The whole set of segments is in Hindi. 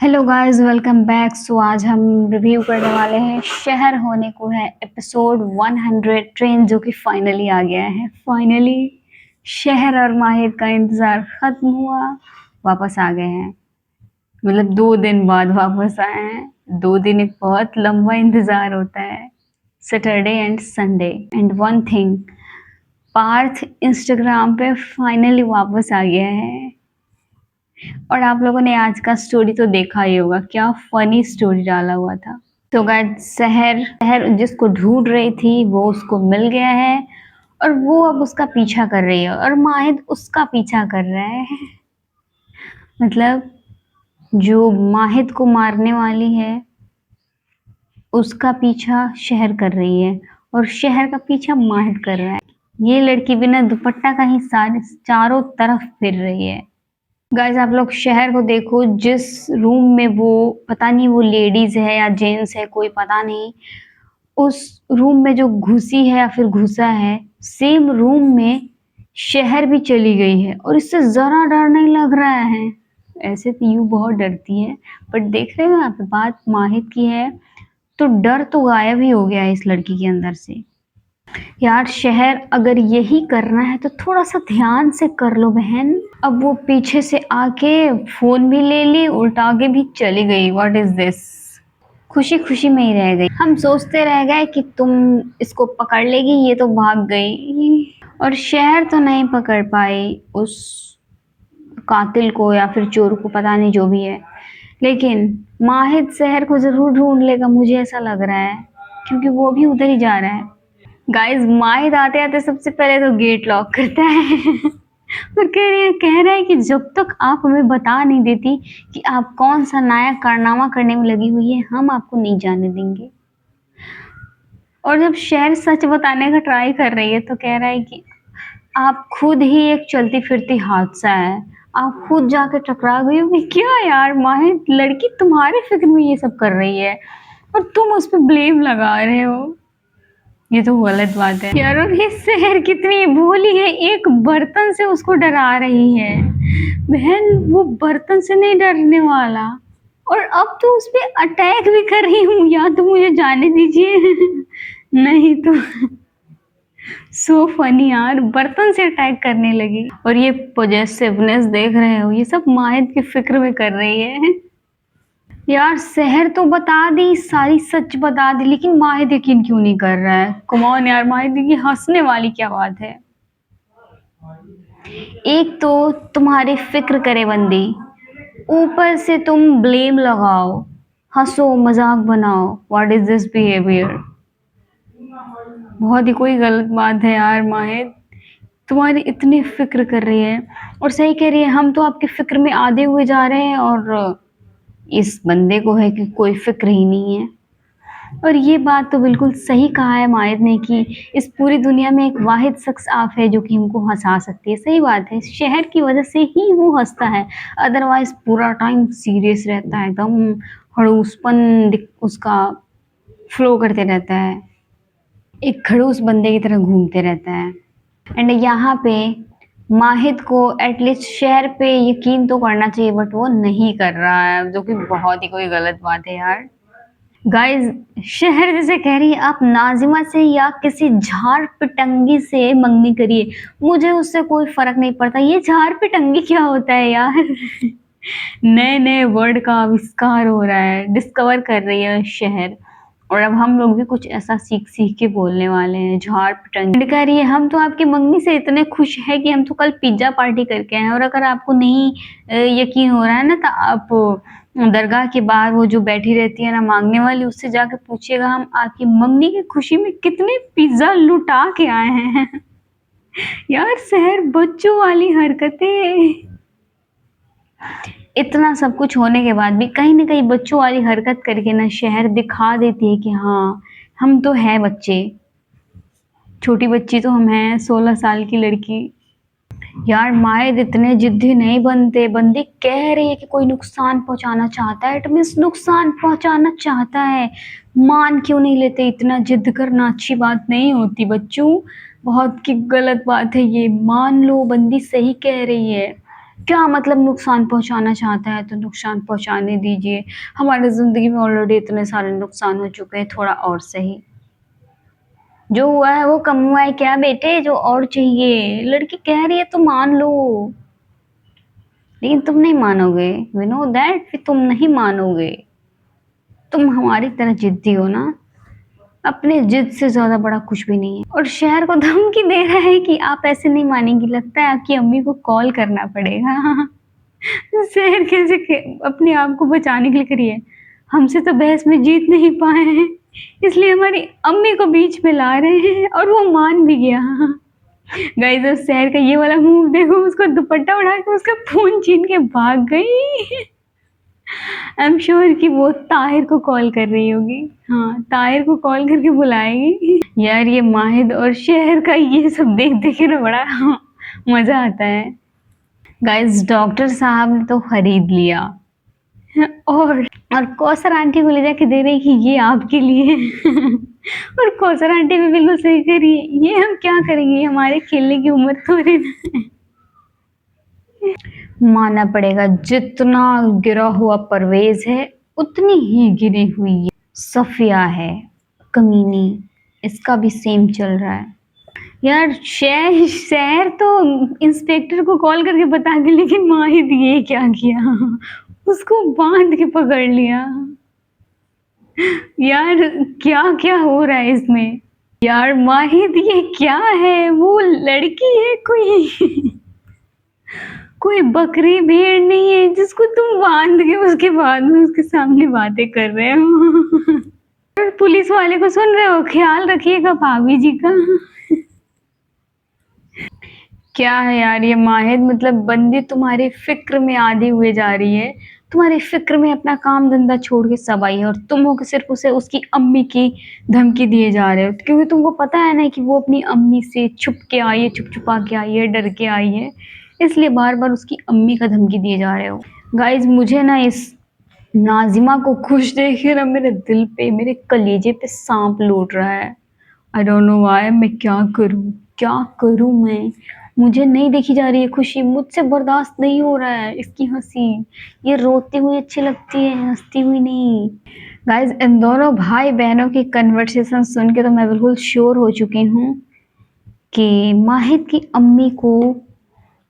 Hello guys, welcome back. So आज हम रिव्यू करने वाले हैं शहर होने को है एपिसोड 100 ट्रेन, जो कि फाइनली आ गया है। फाइनली शहर और माहिर का इंतज़ार ख़त्म हुआ, वापस आ गए हैं। मतलब 2 दिन बाद वापस आए हैं। 2 दिन एक बहुत लंबा इंतज़ार होता है, Saturday and Sunday. And one thing, Parth Instagram पे फाइनली वापस आ गया है। और आप लोगों ने आज का स्टोरी तो देखा ही होगा, क्या फनी स्टोरी डाला हुआ था। तो गाइस, शहर शहर जिसको ढूंढ रही थी वो उसको मिल गया है, और वो अब उसका पीछा कर रही है, और माहिद उसका पीछा कर रहा है। मतलब जो माहिद को मारने वाली है उसका पीछा शहर कर रही है, और शहर का पीछा माहिद कर रहा है। ये लड़की बिना दुपट्टा का ही सारे चारों तरफ फिर रही है। गाइस, आप लोग शहर को देखो, जिस रूम में वो, पता नहीं वो लेडीज है या जेंट्स है, कोई पता नहीं, उस रूम में जो घुसी है या फिर घुसा है, सेम रूम में शहर भी चली गई है, और इससे जरा डर नहीं लग रहा है। ऐसे तो यूं बहुत डरती है, बट देख रहे हो यहाँ पे बात माहिद की है, तो डर तो गायब ही हो गया है इस लड़की के अंदर से। यार शहर, अगर यही करना है तो थोड़ा सा ध्यान से कर लो बहन। अब वो पीछे से आके फोन भी ले ली, उल्टा आगे भी चली गई। What is this. खुशी खुशी में ही रह गई। हम सोचते रह गए कि तुम इसको पकड़ लेगी, ये तो भाग गई। और शहर तो नहीं पकड़ पाई उस कातिल को या फिर चोर को, पता नहीं जो भी है, लेकिन माहिद शहर को जरूर ढूंढ लेगा, मुझे ऐसा लग रहा है, क्योंकि वो भी उधर ही जा रहा है। गाइस, माहिद आते आते सबसे पहले तो गेट लॉक करता है। और कह रहा है कि जब तक आप हमें बता नहीं देती कि आप कौन सा नया कारनामा करने में लगी हुई है, हम आपको नहीं जाने देंगे। और जब शहर सच बताने का ट्राई कर रही है तो कह रहा है कि आप खुद ही एक चलती फिरती हादसा है, आप खुद जाके टकरा गई होगी। क्या यार माहिद, लड़की तुम्हारे फिक्र में ये सब कर रही है और तुम उस पर ब्लेम लगा रहे हो। ये तो गलत बात है यार। और ये शहर कितनी भोली है, एक बर्तन से उसको डरा रही है। बहन, वो बर्तन से नहीं डरने वाला, और अब तो उस पे अटैक भी कर रही हूँ। या तो मुझे जाने दीजिए, नहीं तो। सो फनी यार, बर्तन से अटैक करने लगी। और ये पॉजेसिवनेस देख रहे हो, ये सब माहिद की फिक्र में कर रही है। यार शहर तो बता दी, सारी सच बता दी, लेकिन माहिद यकीन क्यों नहीं कर रहा है। कम ऑन यार माहिद, ये हंसने वाली क्या बात है। एक तो तुम्हारी फिक्र करे बंदी, ऊपर से तुम ब्लेम लगाओ, हंसो मजाक बनाओ। What is this behaviour. बहुत ही कोई गलत बात है यार माहिद, तुम्हारी इतनी फिक्र कर रही है। और सही कह रही है, हम तो आपकी फिक्र में आधे हुए जा रहे हैं, और इस बंदे को है कि कोई फिक्र ही नहीं है। और ये बात तो बिल्कुल सही कहा है माहिद ने कि इस पूरी दुनिया में एक वाहिद शख्स आप है जो कि हमको हंसा सकती है। सही बात है, शहर की वजह से ही वो हंसता है, अदरवाइज पूरा टाइम सीरियस रहता है, एकदम खड़ूसपन उसका फ्लो करते रहता है, एक खड़ूस बंदे की तरह घूमते रहता है। एंड यहाँ पे माहिद को एटलीस्ट शहर पे यकीन तो करना चाहिए, बट वो नहीं कर रहा है, जो कि बहुत ही कोई गलत बात है यार। गाइस, शहर जैसे कह रही है आप नाजिमा से या किसी झाड़ पिटंगी से मंगनी करिए, मुझे उससे कोई फर्क नहीं पड़ता। ये झाड़ पिटंगी क्या होता है यार। नए नए वर्ड का आविष्कार हो रहा है, डिस्कवर कर रही है शहर। और अब हम लोग भी कुछ ऐसा सीख सीख के बोलने वाले हैं, झाड़ पिटंगी। कह रही है हम तो आपकी मंगनी से इतने खुश है कि हम तो कल पिज्जा पार्टी करके आए हैं। और अगर आपको नहीं यकीन हो रहा है ना, तो आप दरगाह के बाहर वो जो बैठी रहती है ना मांगने वाली, उससे जाके पूछिएगा हम आपकी मंगनी की खुशी में कितने पिज्जा लुटा के आए हैं। यार शहर बच्चों वाली हरकतें। इतना सब कुछ होने के बाद भी कहीं ना कहीं बच्चों वाली हरकत करके ना शहर दिखा देती है कि हाँ, हम तो है बच्चे, छोटी बच्ची तो हम हैं, 16 साल की लड़की। यार माहिद इतने जिद्दी नहीं बनते, बंदी कह रही है कि कोई नुकसान पहुंचाना चाहता है, इट मीन्स नुकसान पहुंचाना चाहता है। मान क्यों नहीं लेते, इतना जिद करना अच्छी बात नहीं होती बच्चों, बहुत की गलत बात है ये, मान लो बंदी सही कह रही है। क्या मतलब नुकसान पहुँचाना चाहता है तो नुकसान पहुँचाने दीजिए। हमारी ज़िंदगी में ऑलरेडी इतने सारे नुकसान हो चुके हैं, थोड़ा और सही। जो हुआ है वो कम हुआ है क्या बेटे, जो और चाहिए? लड़की कह रही है तो मान लो, लेकिन तुम नहीं मानोगे। वी नो दैट कि तुम नहीं मानोगे। तुम हमारी तरह जिद्दी हो ना, अपने जिद से ज्यादा बड़ा कुछ भी नहीं है। और शहर को धमकी दे रहा है कि आप ऐसे नहीं मानेंगी, लगता है आपकी अम्मी को कॉल करना पड़ेगा। शहर कैसे अपने आप को बचाने के लिए करिए, हमसे तो बहस में जीत नहीं पाए हैं, इसलिए हमारी अम्मी को बीच में ला रहे हैं और वो मान भी गया। गाइस अब शहर का ये वाला मूव देखो, उसको दुपट्टा उठा के उसका फोन छीन के भाग गई। आई एम श्योर कि वो ताहिर को कॉल कर रही होगी। हाँ, ताहिर को कॉल करके बुलाएगी। यार ये माहिद और शहर का ये सब देख देख के ना बड़ा मजा आता है। गाइस डॉक्टर साहब ने तो खरीद लिया और कौसर आंटी को ले जाके दे रही कि ये आपके लिए। और कौसर आंटी भी बिल्कुल सही करी, ये हम क्या करेंगे, हमारे खेलने की उम्र थोड़ी ना। मानना पड़ेगा, जितना गिरा हुआ परवेज है उतनी ही गिरी हुई सफिया है, कमीनी। इसका भी सेम चल रहा है। यार शहर तो इंस्पेक्टर को कॉल करके बता दे, लेकिन माहिद ये क्या किया, उसको बांध के पकड़ लिया। यार क्या क्या हो रहा है इसमें। यार माहिद ये क्या है, वो लड़की है कोई, कोई बकरी भेड़ नहीं है जिसको तुम बांध के उसके बाद में उसके सामने बातें कर रहे हो। पुलिस वाले को सुन रहे हो, ख्याल रखिएगा भाभी जी का। क्या है यार ये माहिद, मतलब बंदी तुम्हारी फिक्र में आधी हुए जा रही है, तुम्हारी फिक्र में अपना काम धंधा छोड़ के सब आई है, और तुम हो कि सिर्फ उसे उसकी अम्मी की धमकी दिए जा रहे हो, क्योंकि तुमको पता है ना कि वो अपनी अम्मी से छुप के आई है, छुप छुपा के आई है, डर के आई है, इसलिए बार बार उसकी अम्मी का धमकी दिए जा रहे हो। गाइज मुझे ना इस नाजिमा को खुश देख के ना मेरे दिल पे, मेरे कलेजे पे सांप लौट रहा है। I don't know why. मैं क्या करूं मैं, मुझे नहीं देखी जा रही है खुशी, मुझसे बर्दाश्त नहीं हो रहा है इसकी हंसी। ये रोती हुई अच्छी लगती है, हंसती हुई नहीं। गाइज इन दोनों भाई बहनों की कन्वर्सेशन सुन के तो मैं बिल्कुल श्योर हो चुकी हूँ कि माहिद की अम्मी को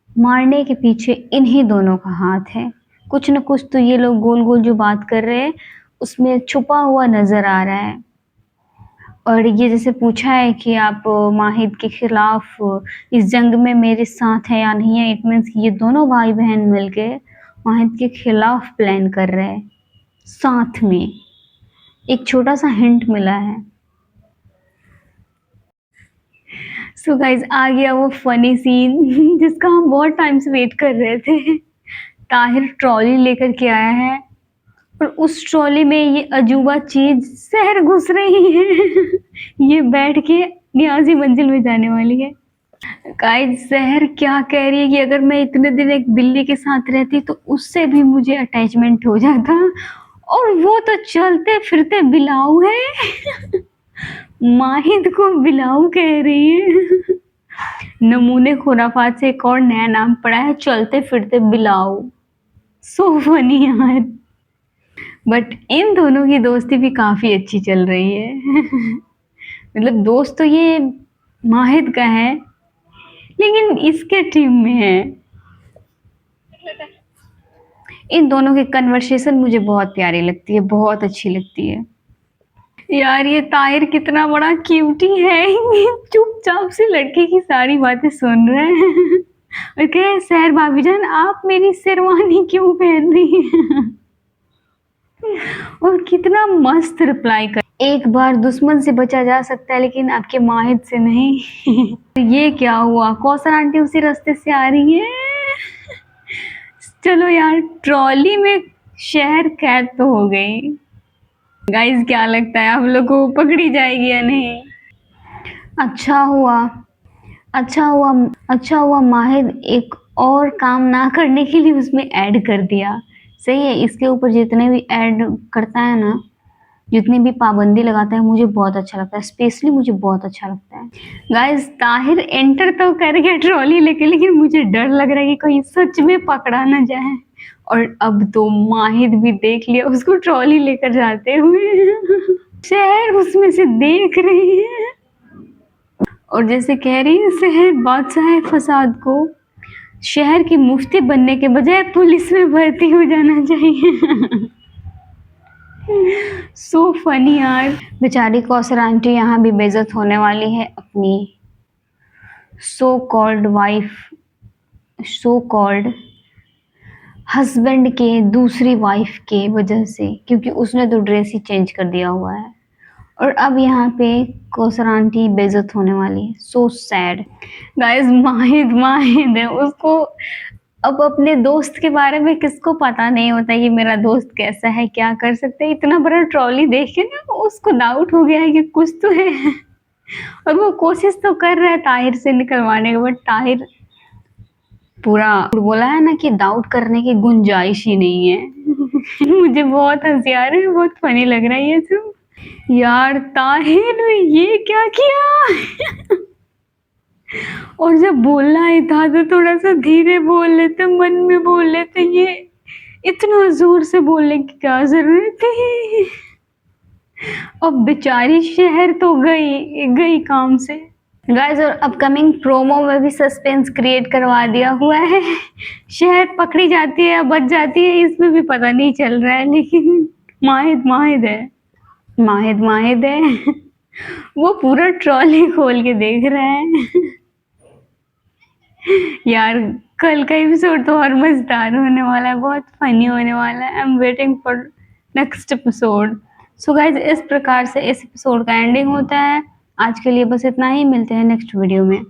मारने के पीछे इन्हीं दोनों का हाथ है। कुछ न कुछ तो ये लोग गोल गोल जो बात कर रहे हैं उसमें छुपा हुआ नजर आ रहा है। और ये जैसे पूछा है कि आप माहिद के खिलाफ इस जंग में मेरे साथ है या नहीं है, इट मीन्स ये दोनों भाई बहन मिलके माहिद के खिलाफ प्लान कर रहे हैं साथ में। एक छोटा सा हिंट मिला है। सो गाइज आ गया वो फनी सीन जिसका हम बहुत टाइम से वेट कर रहे थे। ताहिर ट्रॉली लेकर के आया है और उस ट्रॉली में ये अजूबा चीज शहर घुस रही है। ये बैठ के न्याजी मंजिल में जाने वाली है। गाइस शहर क्या कह रही है कि अगर मैं इतने दिन एक बिल्ली के साथ रहती तो उससे भी मुझे अटैचमेंट हो जाता, और वो तो चलते फिरते बिलाऊ है। माहिद को बिलाऊ कह रही है। नमूने खुराफात से एक और नया नाम पड़ा है, चलते फिरते बिलाऊ। सो फनी यार। बट इन दोनों की दोस्ती भी काफी अच्छी चल रही है। मतलब दोस्त तो ये माहिद का है, लेकिन इसके टीम में है। इन दोनों की कन्वर्सेशन मुझे बहुत प्यारी लगती है, बहुत अच्छी लगती है। यार ये ताहिर कितना बड़ा क्यूटी है, चुपचाप से लड़के की सारी बातें सुन रहे हैं। और कहे सहर भाभी जान आप मेरी शेरवानी क्यों पहन रही हैं। और कितना मस्त रिप्लाई कर, एक बार दुश्मन से बचा जा सकता है लेकिन आपके माहिद से नहीं। ये क्या हुआ, कौसर आंटी उसी रास्ते से आ रही है। चलो यार ट्रॉली में शहर कैद तो हो गई। गाइस क्या लगता है आप लोग को पकड़ी जाएगी या नहीं? अच्छा हुआ, अच्छा हुआ माहिद एक और काम ना करने के लिए उसमें ऐड कर दिया। सही है, इसके ऊपर जितने भी ऐड करता है ना जितनी भी पाबंदी लगाता है मुझे बहुत अच्छा लगता है, स्पेशली मुझे बहुत अच्छा लगता है। गाइस ताहिर एंटर तो कर गया ट्रॉली लेके, लेकिन मुझे डर लग रहा है कि कहीं सच में पकड़ा ना जाए। और अब तो माहिद भी देख लिया उसको ट्रॉली लेकर जाते हुए। शहर उसमें से देख रही है और जैसे कह रही है शहर बादशाह है फसाद को, शहर की मुफ्ती बनने के बजाय पुलिस में भर्ती हो जाना चाहिए। सो फनी यार। बेचारी कौसर आंटी यहाँ भी बेइज्जत होने वाली है अपनी so called wife, so called husband के दूसरी वाइफ के वजह से, क्योंकि उसने तो ड्रेस ही चेंज कर दिया हुआ है। और अब यहाँ पे कौसर आंटी बेइज्जत होने वाली है। So sad guys. माहिद माहिद है, उसको अब अपने दोस्त के बारे में किसको पता नहीं होता कि मेरा दोस्त कैसा है, क्या कर सकता है। इतना बड़ा ट्रॉली देख के ना उसको डाउट हो गया है कि कुछ तो है। और वो कोशिश तो कर रहा है ताहिर से निकलवाने का, बट ताहिर पूरा बोला है ना कि डाउट करने की गुंजाइश ही नहीं है। मुझे बहुत हंसी आ रही है, बहुत फनी लग रहा है ये सब। यार ताहिर ने ये क्या किया। और जब बोलना ही था तो थोड़ा सा धीरे बोल लेते, मन में बोल लेते, ये इतना जोर से बोलने की क्या जरूरत थी। अब बेचारी शहर तो गई गई काम से। गाइस और अपकमिंग प्रोमो में भी सस्पेंस क्रिएट करवा दिया हुआ है। शहर पकड़ी जाती है या बच जाती है इसमें भी पता नहीं चल रहा है, लेकिन माहिद माहिद है, माहिद माहिद है। वो पूरा ट्रॉली खोल के देख रहा है। यार कल का एपिसोड तो और मजेदार होने वाला है, बहुत फनी होने वाला है। I am waiting for next episode. So guys इस प्रकार से इस एपिसोड का एंडिंग होता है। आज के लिए बस इतना ही, मिलते हैं नेक्स्ट वीडियो में।